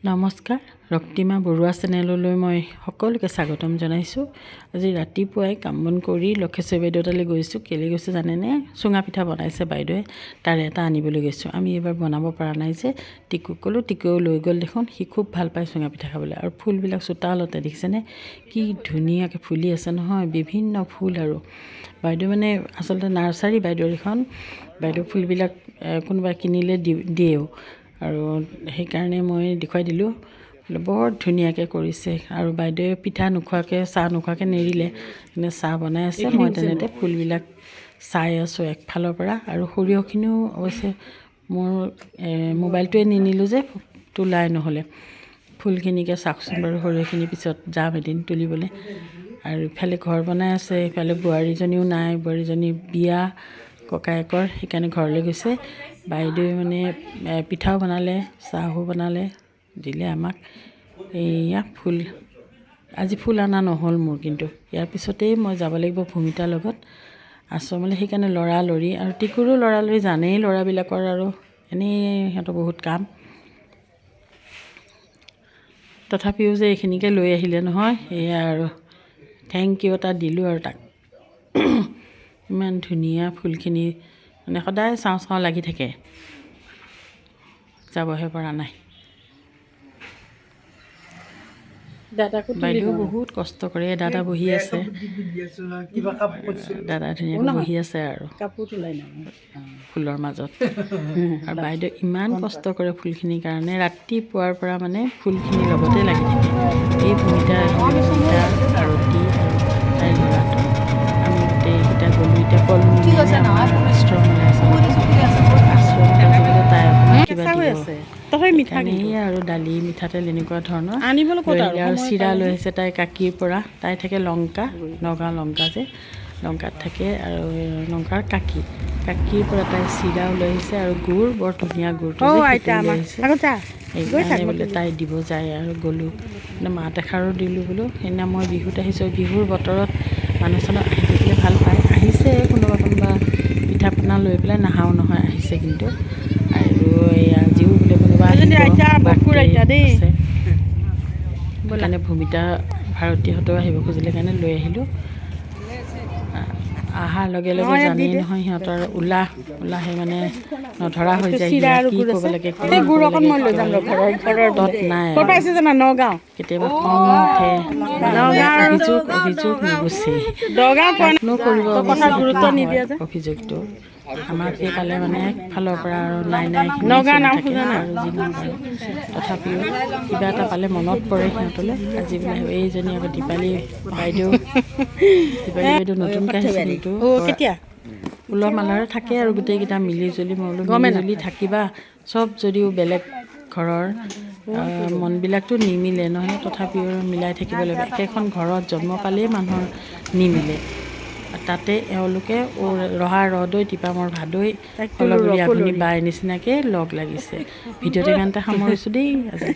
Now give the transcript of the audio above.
নমস্কাৰ, ৰক্তিমা বৰুৱা চেনেললৈ মই সকলোকে স্বাগতম জনাইছোঁ। আজি ৰাতিপুৱাই কাম বন কৰি লক্ষেশ্বৰ বাইদেউ তালৈ গৈছোঁ। কেলৈ গৈছোঁ জানেনে? চুঙা পিঠা বনাইছে বাইদেৱে, তাৰে এটা আনিবলৈ গৈছোঁ। আমি এইবাৰ বনাব পৰা নাই যে টিকুক ক'লোঁ, টিকুৱেও লৈ গ'ল দেখোন। সি খুব ভাল পায় চুঙা পিঠা খাবলৈ। আৰু ফুলবিলাক চোতালতে দেখিছেনে কি ধুনীয়াকৈ ফুলি আছে নহয়, বিভিন্ন ফুল। আৰু বাইদেউ মানে আচলতে নাৰ্চাৰী বাইদেউৰ এখন। বাইদেউ ফুলবিলাক কোনোবাই কিনিলে দিয়েও, আৰু সেইকাৰণে মই দেখুৱাই দিলোঁ। বৰ ধুনীয়াকৈ কৰিছে। আৰু বাইদেৱে পিঠা নোখোৱাকৈ, চাহ নোখোৱাকৈ নেৰিলে, মানে চাহ বনাই আছে। মই তেনেতে ফুলবিলাক চাই আছোঁ একফালৰ পৰা। আৰু সৰিয়হখিনিও অৱশ্যে মোৰ মোবাইলটোৱে নিনিলোঁ যে তোলাই নহ'লে। ফুলখিনিকে চাওকচোন বাৰু, সৰিয়হখিনি পিছত যাম এদিন তুলিবলৈ। আৰু ইফালে ঘৰ বনাই আছে, ইফালে বোৱাৰীজনীও নাই, বোৱাৰীজনী বিয়া ককায়েকৰ, সেইকাৰণে ঘৰলৈ গৈছে। বাইদেৱে মানে পিঠাও বনালে, চাহো বনালে, দিলে আমাক। এইয়া ফুল, আজি ফুল অনা নহ'ল মোৰ, কিন্তু ইয়াৰ পিছতেই মই যাব লাগিব ভূমিতাৰ লগত আশ্ৰমলৈ। সেইকাৰণে লৰালৰি, আৰু টিকুৰো লৰালৰি, জানেই ল'ৰাবিলাকৰ আৰু এনেই সিহঁতৰ বহুত কাম। তথাপিও যে এইখিনিকে লৈ আহিলে নহয়, এয়া আৰু থেংক ইউ এটা দিলোঁ আৰু তাক। ইমান ধুনীয়া ফুলখিনি, মানে সদায় চাওঁ চাওঁ লাগি থাকে, যাবহে পৰা নাই। বাইদেউ বহুত কষ্ট কৰে। দাদা বহি আছে, দাদা ধুনীয়াকৈ বহি আছে আৰু ফুলৰ মাজত। আৰু বাইদেউ ইমান কষ্ট কৰে ফুলখিনিৰ কাৰণে, ৰাতিপুৱাৰ পৰা মানে ফুলখিনিৰ লগতে লাগি থাকে। এই ভূমিতা আৰতি আৰু তাইৰ ল'ৰাটো, আমি গোটেইকেইটা গ'লোঁ। এতিয়া কলমূলি আমাৰ আশ্ৰমলৈ আশ্ৰমত আজিকালি তাই অকণমান কিবা দিব, সেইকাৰণে আৰু দালি মিঠাতেল এনেকুৱা ধৰণৰ লৈ আৰু চিৰা লৈ আহিছে তাই কাকিৰ পৰা। তাই থাকে লংকা, নগাঁও লংকা যে, লংকাত থাকে। আৰু লংকাৰ কাকিৰ পৰা তাই চিৰাও লৈ আহিছে, আৰু গুড়, বৰ ধুনীয়া গুড়টো লৈ আহিছে। সেইকাৰণে বোলে তাই দিব যায়, আৰু গ'লোঁ মানে মাত এষাৰো দিলোঁ বোলো। সেইদিনা মই বিহুত আহিছোঁ, বিহুৰ বতৰত মানুহ চানুহ আহি থাকিলে ভাল পায়। আহিছে কোনোবা পিঠা পনা লৈ পেলাই, নাহাও নহয়, আহিছে কিন্তু। আৰু এয়া আজিও বোলে কোনোবা আছে, সেইকাৰণে ভূমিতা ভাৰতীহঁতেও আহিব খুজিলে কাৰণে লৈ আহিলোঁ। অহাৰ লগে লগে জানেই নহয় সিহঁতৰ ওলাহে মানে নধৰা হৈ যায়, কি ক'ব লাগে, তত নাই। কেতিয়াবা খং উঠে, অভিযোগ নুগুচেই, কৰিব অভিযোগটো। আমাক সেইফালে মানে একফালৰ পৰা আৰু নাই থাকে আৰু যি নহওক আৰু। তথাপিও কিবা এটা পালে মনত পৰে সিহঁতলৈ। আজি বোলে এইজনী আকৌ দীপালী বাইদেউ নতুনকৈ আহিছে, কিন্তু ফুলৰ মালাৰে থাকে আৰু গোটেইকেইটা মিলি জুলি। মই বোলো মিলি জুলি থাকিবা, চব যদিও বেলেগ ঘৰৰ মনবিলাকতো নিমিলে নহয়, তথাপিও মিলাই থাকিব লাগিব। একেখন ঘৰত জন্ম পালেই মানুহৰ নিমিলে। তাতে এওঁলোকে ৰহা ৰদৈ, টিপামৰ ভাদৈ, অলগুৰি আঘোণী বাই নিচিনাকৈ লগ লাগিছে। ভিডিঅ'টো ইমানতে সামৰিছোঁ দেই আজি।